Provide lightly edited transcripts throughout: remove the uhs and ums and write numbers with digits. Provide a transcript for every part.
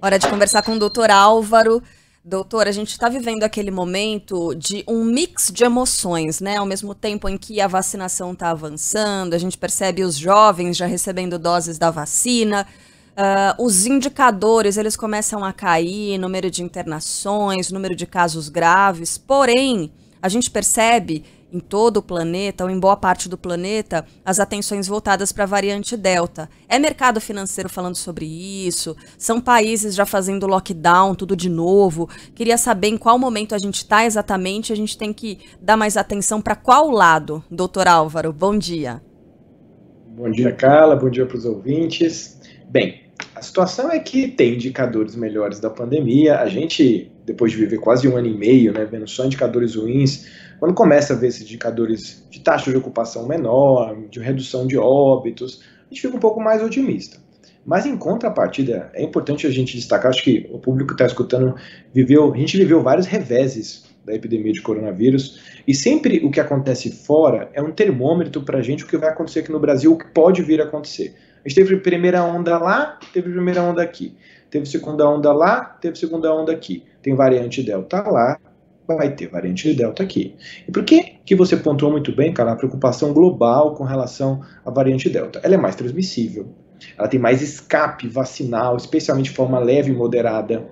Hora de conversar com o doutor Álvaro. Doutor, a gente está vivendo aquele momento de um mix de emoções, né? Ao mesmo tempo em que a vacinação está avançando, a gente percebe os jovens já recebendo doses da vacina, os indicadores, eles começam a cair, número de internações, número de casos graves, porém, a gente percebe em todo o planeta, ou em boa parte do planeta, as atenções voltadas para a variante Delta. É mercado financeiro falando sobre isso? São países já fazendo lockdown, tudo de novo? Queria saber em qual momento a gente está exatamente, a gente tem que dar mais atenção para qual lado, doutor Álvaro? Bom dia. Bom dia, Carla, bom dia para os ouvintes. Bem, a situação é que tem indicadores melhores da pandemia. A gente, depois de viver quase um ano e meio, né, vendo só indicadores ruins, quando começa a ver esses indicadores de taxa de ocupação menor, de redução de óbitos, a gente fica um pouco mais otimista. Mas em contrapartida, é importante a gente destacar, acho que o público que está escutando a gente viveu vários reveses da epidemia de coronavírus, e sempre o que acontece fora é um termômetro para a gente o que vai acontecer aqui no Brasil, o que pode vir a acontecer. A gente teve primeira onda lá, teve primeira onda aqui. Teve segunda onda lá, teve segunda onda aqui. Tem variante Delta lá, vai ter variante Delta aqui. E por que você pontuou muito bem, cara, a preocupação global com relação à variante Delta? Ela é mais transmissível. Ela tem mais escape vacinal, especialmente de forma leve e moderada.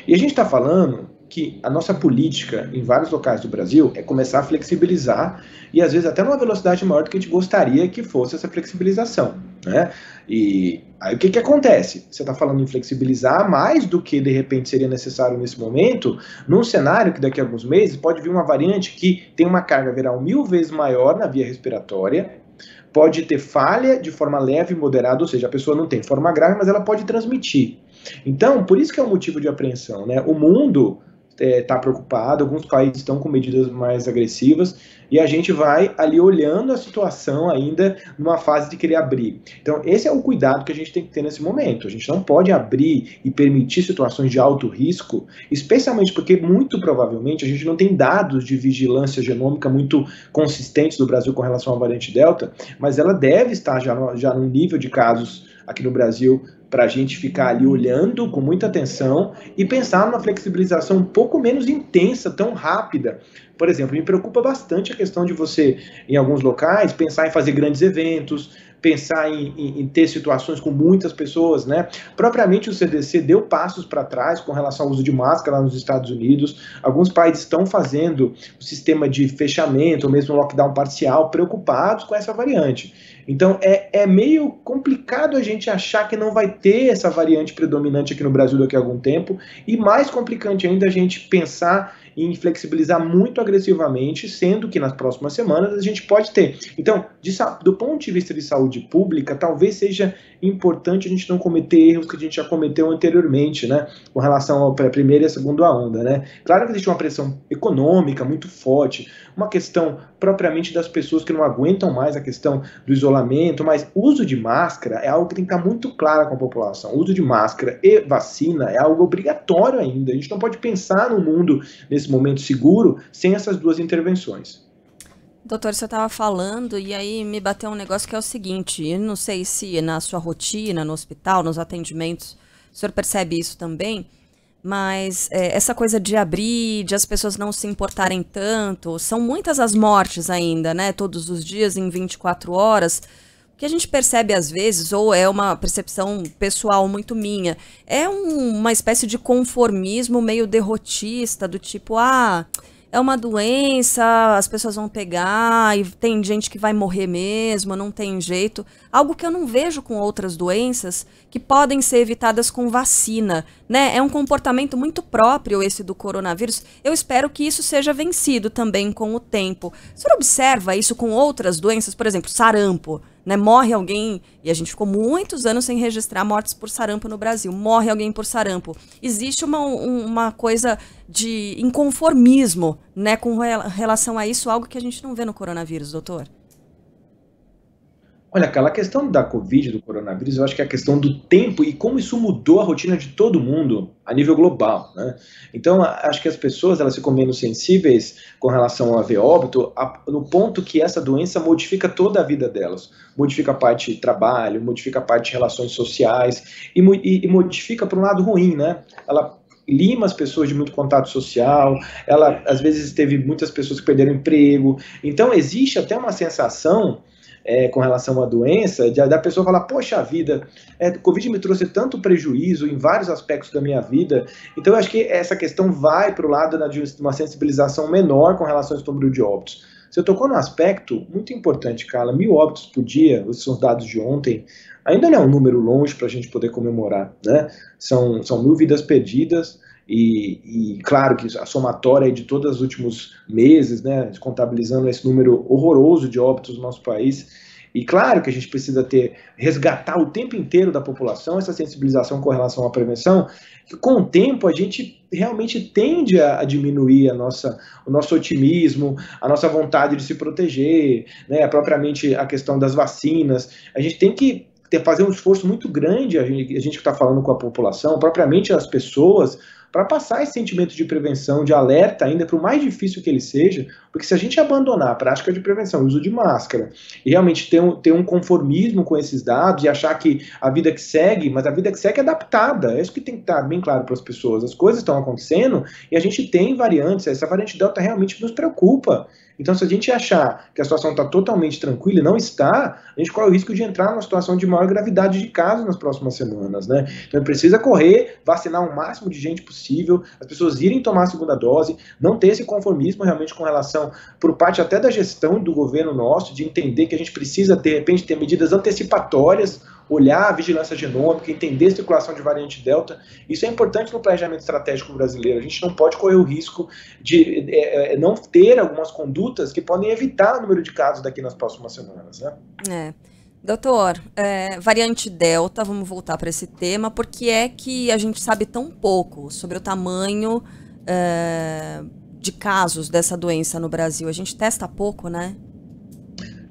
E a gente está falando que a nossa política em vários locais do Brasil é começar a flexibilizar e às vezes até numa velocidade maior do que a gente gostaria que fosse essa flexibilização, né? E aí o que acontece? Você está falando em flexibilizar mais do que de repente seria necessário nesse momento, num cenário que daqui a alguns meses pode vir uma variante que tem uma carga viral 1000 vezes maior na via respiratória, pode ter falha de forma leve e moderada, ou seja, a pessoa não tem forma grave, mas ela pode transmitir. Então, por isso que é um motivo de apreensão, né? O mundo está preocupado, alguns países estão com medidas mais agressivas, e a gente vai ali olhando a situação ainda numa fase de querer abrir. Então, esse é o cuidado que a gente tem que ter nesse momento. A gente não pode abrir e permitir situações de alto risco, especialmente porque, muito provavelmente, a gente não tem dados de vigilância genômica muito consistentes do Brasil com relação à variante Delta, mas ela deve estar já no nível de casos aqui no Brasil para a gente ficar ali olhando com muita atenção e pensar numa flexibilização um pouco menos intensa, tão rápida. Por exemplo, me preocupa bastante a questão de você, em alguns locais, pensar em fazer grandes eventos, pensar em ter situações com muitas pessoas, né? Propriamente o CDC deu passos para trás com relação ao uso de máscara lá nos Estados Unidos. Alguns países estão fazendo o sistema de fechamento, ou mesmo lockdown parcial, preocupados com essa variante. Então, é meio complicado a gente achar que não vai ter essa variante predominante aqui no Brasil daqui a algum tempo, e mais complicante ainda a gente pensar em flexibilizar muito agressivamente, sendo que nas próximas semanas a gente pode ter. Então, do ponto de vista de saúde pública, talvez seja importante a gente não cometer erros que a gente já cometeu anteriormente, né, com relação à primeira e à segunda onda, né. Claro que existe uma pressão econômica muito forte, uma questão propriamente das pessoas que não aguentam mais a questão do isolamento, mas uso de máscara é algo que tem que estar muito claro com a população. O uso de máscara e vacina é algo obrigatório ainda. A gente não pode pensar no mundo nesse momento seguro sem essas duas intervenções. Doutor, você estava falando e aí me bateu um negócio que é o seguinte, eu não sei se na sua rotina, no hospital, nos atendimentos, o senhor percebe isso também, mas essa coisa de abrir, de as pessoas não se importarem tanto, são muitas as mortes ainda, né, todos os dias em 24 horas, o que a gente percebe às vezes, ou é uma percepção pessoal muito minha, é uma espécie de conformismo meio derrotista, do tipo, é uma doença, as pessoas vão pegar e tem gente que vai morrer mesmo, não tem jeito. Algo que eu não vejo com outras doenças que podem ser evitadas com vacina, né? É um comportamento muito próprio esse do coronavírus. Eu espero que isso seja vencido também com o tempo. O senhor observa isso com outras doenças, por exemplo, sarampo, né? Morre alguém, e a gente ficou muitos anos sem registrar mortes por sarampo no Brasil, morre alguém por sarampo. Existe uma coisa de inconformismo, né, com relação a isso, algo que a gente não vê no coronavírus, doutor? Olha, aquela questão da Covid, do coronavírus, eu acho que é a questão do tempo e como isso mudou a rotina de todo mundo a nível global, né? Então, acho que as pessoas, elas ficam menos sensíveis com relação a ver óbito, no ponto que essa doença modifica toda a vida delas. Modifica a parte de trabalho, modifica a parte de relações sociais e modifica para um lado ruim, né? Ela lima as pessoas de muito contato social, ela, às vezes, teve muitas pessoas que perderam emprego. Então, existe até uma sensação com relação à doença, da pessoa falar, poxa vida, o Covid me trouxe tanto prejuízo em vários aspectos da minha vida, então eu acho que essa questão vai para o lado de uma sensibilização menor com relação ao número de óbitos. Você tocou num aspecto muito importante, Carla, 1.000 óbitos por dia, esses são os dados de ontem, ainda não é um número longe para a gente poder comemorar, né? São 1.000 vidas perdidas, e claro que a somatória de todos os últimos meses, né, contabilizando esse número horroroso de óbitos no nosso país, e claro que a gente precisa resgatar o tempo inteiro da população essa sensibilização com relação à prevenção, que com o tempo a gente realmente tende a diminuir o nosso otimismo, a nossa vontade de se proteger, né, propriamente a questão das vacinas. A gente tem que fazer um esforço muito grande, a gente que está falando com a população, propriamente as pessoas, para passar esse sentimento de prevenção, de alerta, ainda para o mais difícil que ele seja, porque se a gente abandonar a prática de prevenção, o uso de máscara, e realmente ter um conformismo com esses dados e achar que a vida que segue, mas a vida que segue é adaptada, é isso que tem que estar bem claro para as pessoas, as coisas estão acontecendo e a gente tem variantes, essa variante Delta realmente nos preocupa. Então, se a gente achar que a situação está totalmente tranquila e não está, a gente corre o risco de entrar numa situação de maior gravidade de casos nas próximas semanas, né? Então, precisa correr, vacinar o máximo de gente possível, as pessoas irem tomar a segunda dose, não ter esse conformismo realmente com relação, por parte até da gestão do governo nosso, de entender que a gente precisa, de repente, ter medidas antecipatórias, olhar a vigilância genômica, entender a circulação de variante Delta. Isso é importante no planejamento estratégico brasileiro. A gente não pode correr o risco de não ter algumas condutas que podem evitar o número de casos daqui nas próximas semanas, né? Doutor, variante Delta, vamos voltar para esse tema, por que é que a gente sabe tão pouco sobre o tamanho de casos dessa doença no Brasil? A gente testa pouco, né?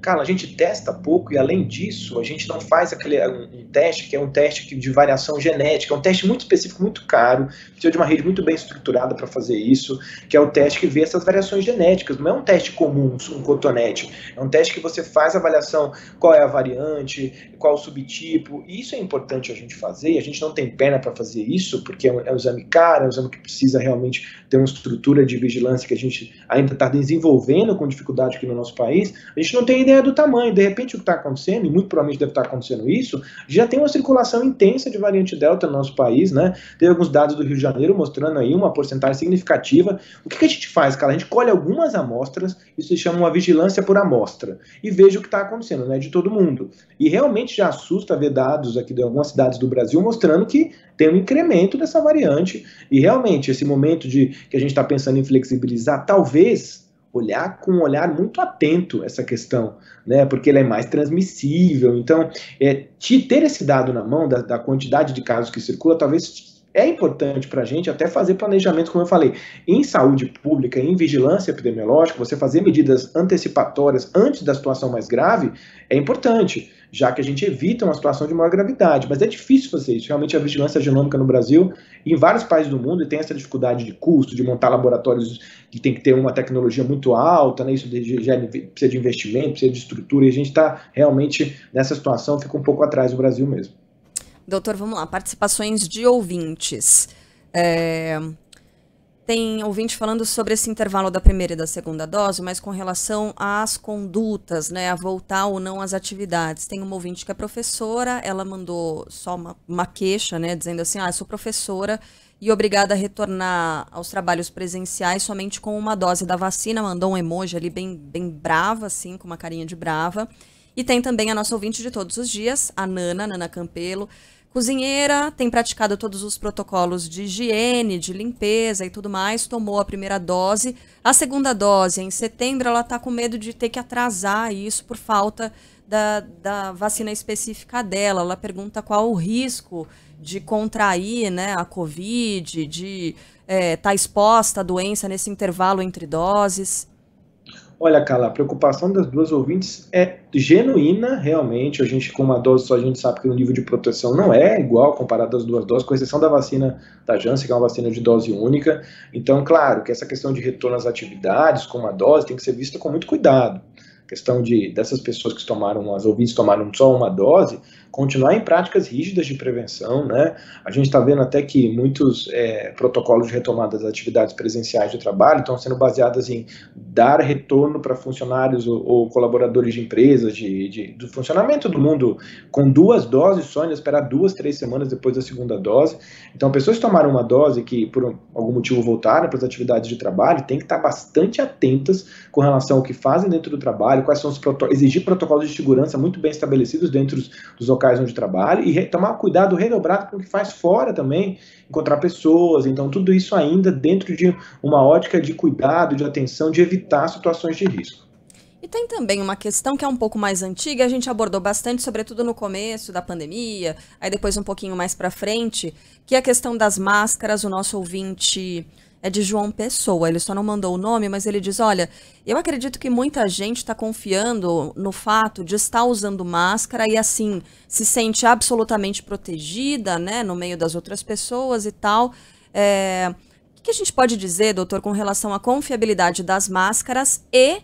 Carla, a gente testa pouco e, além disso, a gente não faz um teste que é um teste de variação genética, é um teste muito específico, muito caro, precisa de uma rede muito bem estruturada para fazer isso, que é o teste que vê essas variações genéticas. Não é um teste comum, um cotonete, é um teste que você faz a avaliação, qual é a variante, qual o subtipo, e isso é importante a gente fazer, a gente não tem perna para fazer isso, porque é um exame caro, é um exame que precisa realmente ter uma estrutura de vigilância que a gente ainda está desenvolvendo com dificuldade aqui no nosso país. A gente não tem ideia do tamanho, de repente o que está acontecendo, e muito provavelmente deve estar acontecendo isso, já tem uma circulação intensa de variante Delta no nosso país, né? Tem alguns dados do Rio de Janeiro mostrando aí uma porcentagem significativa. O que a gente faz, cara? A gente colhe algumas amostras, isso se chama uma vigilância por amostra, e veja o que está acontecendo, né? De todo mundo. E realmente já assusta ver dados aqui de algumas cidades do Brasil mostrando que tem um incremento dessa variante, e realmente esse momento que a gente está pensando em flexibilizar, talvez olhar com um olhar muito atento essa questão, né, porque ele é mais transmissível. Então, ter esse dado na mão da quantidade de casos que circula, talvez é importante para a gente até fazer planejamentos, como eu falei, em saúde pública, em vigilância epidemiológica, você fazer medidas antecipatórias antes da situação mais grave é importante, já que a gente evita uma situação de maior gravidade, mas é difícil fazer isso. Realmente a vigilância genômica no Brasil e em vários países do mundo tem essa dificuldade de custo, de montar laboratórios que tem que ter uma tecnologia muito alta, né? Isso precisa de investimento, precisa de estrutura, e a gente está realmente nessa situação, fica um pouco atrás do Brasil mesmo. Doutor, vamos lá, participações de ouvintes. Tem ouvinte falando sobre esse intervalo da primeira e da segunda dose, mas com relação às condutas, né, a voltar ou não às atividades. Tem uma ouvinte que é professora, ela mandou só uma queixa, né, dizendo assim, sou professora e obrigada a retornar aos trabalhos presenciais somente com uma dose da vacina, mandou um emoji ali bem brava, assim, com uma carinha de brava. E tem também a nossa ouvinte de todos os dias, a Nana Campelo, cozinheira, tem praticado todos os protocolos de higiene, de limpeza e tudo mais, tomou a primeira dose. A segunda dose, em setembro, ela está com medo de ter que atrasar isso por falta da vacina específica dela. Ela pergunta qual o risco de contrair, né, a Covid, de estar exposta à doença nesse intervalo entre doses. Olha, Carla, a preocupação das duas ouvintes é genuína, realmente. A gente, com uma dose só, a gente sabe que o nível de proteção não é igual comparado às duas doses, com exceção da vacina da Janssen, que é uma vacina de dose única. Então, claro, que essa questão de retorno às atividades com uma dose tem que ser vista com muito cuidado. A questão dessas pessoas que tomaram, as ouvintes tomaram só uma dose, continuar em práticas rígidas de prevenção, né? A gente está vendo até que muitos protocolos de retomada das atividades presenciais de trabalho estão sendo baseados em dar retorno para funcionários ou colaboradores de empresas, do funcionamento do mundo com 2 doses só, ainda esperar 2, 3 semanas depois da segunda dose. Então, pessoas que tomaram uma dose que por algum motivo voltaram para as atividades de trabalho têm que estar bastante atentas com relação ao que fazem dentro do trabalho, quais são os exigir protocolos de segurança muito bem estabelecidos dentro dos locais onde trabalha e tomar cuidado redobrado com o que faz fora também, encontrar pessoas. Então, tudo isso ainda dentro de uma ótica de cuidado, de atenção, de evitar situações de risco. E tem também uma questão que é um pouco mais antiga, a gente abordou bastante, sobretudo no começo da pandemia, aí depois um pouquinho mais para frente, que é a questão das máscaras. O nosso ouvinte é de João Pessoa, ele só não mandou o nome, mas ele diz, olha, eu acredito que muita gente está confiando no fato de estar usando máscara e assim se sente absolutamente protegida, né, no meio das outras pessoas e tal. O que a gente pode dizer, doutor, com relação à confiabilidade das máscaras e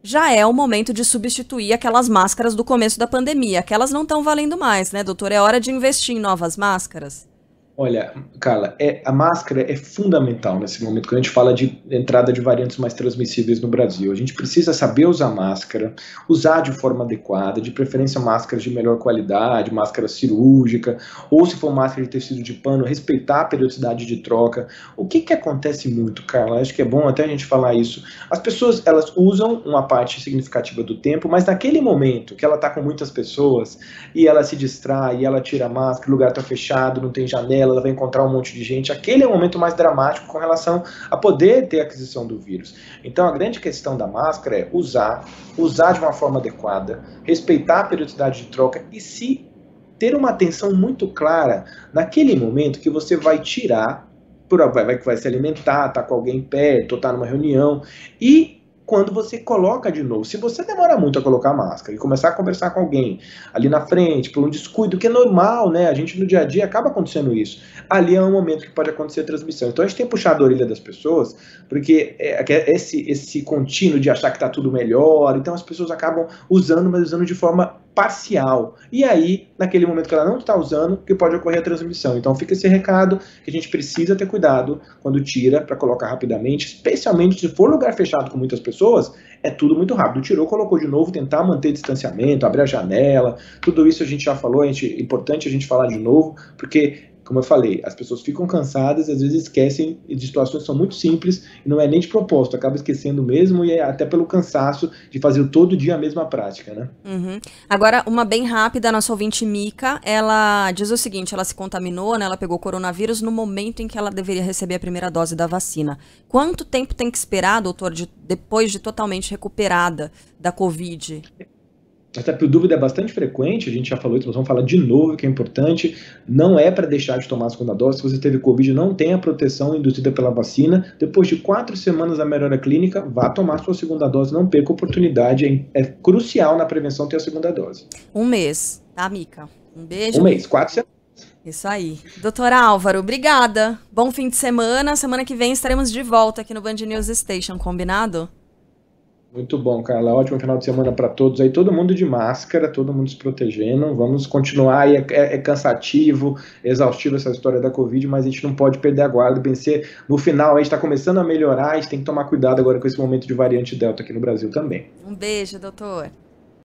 já é o momento de substituir aquelas máscaras do começo da pandemia? Aquelas não estão valendo mais, né, doutor? É hora de investir em novas máscaras? Olha, Carla, a máscara é fundamental nesse momento, quando a gente fala de entrada de variantes mais transmissíveis no Brasil. A gente precisa saber usar máscara, usar de forma adequada, de preferência máscaras de melhor qualidade, máscara cirúrgica, ou se for máscara de tecido de pano, respeitar a periodicidade de troca. O que acontece muito, Carla? Acho que é bom até a gente falar isso. As pessoas, elas usam uma parte significativa do tempo, mas naquele momento que ela está com muitas pessoas e ela se distrai, e ela tira a máscara, o lugar está fechado, não tem janela, ela vai encontrar um monte de gente. Aquele é o momento mais dramático com relação a poder ter aquisição do vírus. Então, a grande questão da máscara é usar de uma forma adequada, respeitar a periodicidade de troca e se ter uma atenção muito clara naquele momento que você vai tirar, vai se alimentar, tá com alguém perto, ou tá numa reunião, e quando você coloca de novo. Se você demora muito a colocar a máscara e começar a conversar com alguém ali na frente, por um descuido, que é normal, né? A gente no dia a dia acaba acontecendo isso. Ali é um momento que pode acontecer a transmissão. Então a gente tem puxado a orelha das pessoas, porque esse contínuo de achar que está tudo melhor, então as pessoas acabam usando, mas usando de forma parcial. E aí, naquele momento que ela não está usando, que pode ocorrer a transmissão. Então fica esse recado que a gente precisa ter cuidado quando tira para colocar rapidamente, especialmente se for lugar fechado com muitas pessoas, é tudo muito rápido. Tirou, colocou de novo, tentar manter distanciamento, abrir a janela, tudo isso a gente já falou, é importante a gente falar de novo, porque, como eu falei, as pessoas ficam cansadas, às vezes esquecem de situações que são muito simples e não é nem de propósito, acaba esquecendo mesmo e é até pelo cansaço de fazer todo dia a mesma prática, né? Uhum. Agora, uma bem rápida, a nossa ouvinte Mica, ela diz o seguinte, ela se contaminou, né, ela pegou coronavírus no momento em que ela deveria receber a primeira dose da vacina. Quanto tempo tem que esperar, doutor, depois de totalmente recuperada da Covid? Essa dúvida é bastante frequente, a gente já falou isso, mas vamos falar de novo, que é importante, não é para deixar de tomar a segunda dose. Se você teve Covid, não tem a proteção induzida pela vacina, depois de 4 semanas da melhora clínica, vá tomar sua segunda dose, não perca a oportunidade, é crucial na prevenção ter a segunda dose. 1 mês, tá, Mica? Um beijo. 1 mês, 4 semanas. Isso aí. Doutor Álvaro, obrigada. Bom fim de semana, semana que vem estaremos de volta aqui no Band News Station, combinado? Muito bom, Carla. Ótimo final de semana para todos aí. Todo mundo de máscara, todo mundo se protegendo. Vamos continuar aí. É cansativo, exaustivo essa história da Covid, mas a gente não pode perder a guarda, vencer. No final, a gente está começando a melhorar. A gente tem que tomar cuidado agora com esse momento de variante Delta aqui no Brasil também. Um beijo, doutor.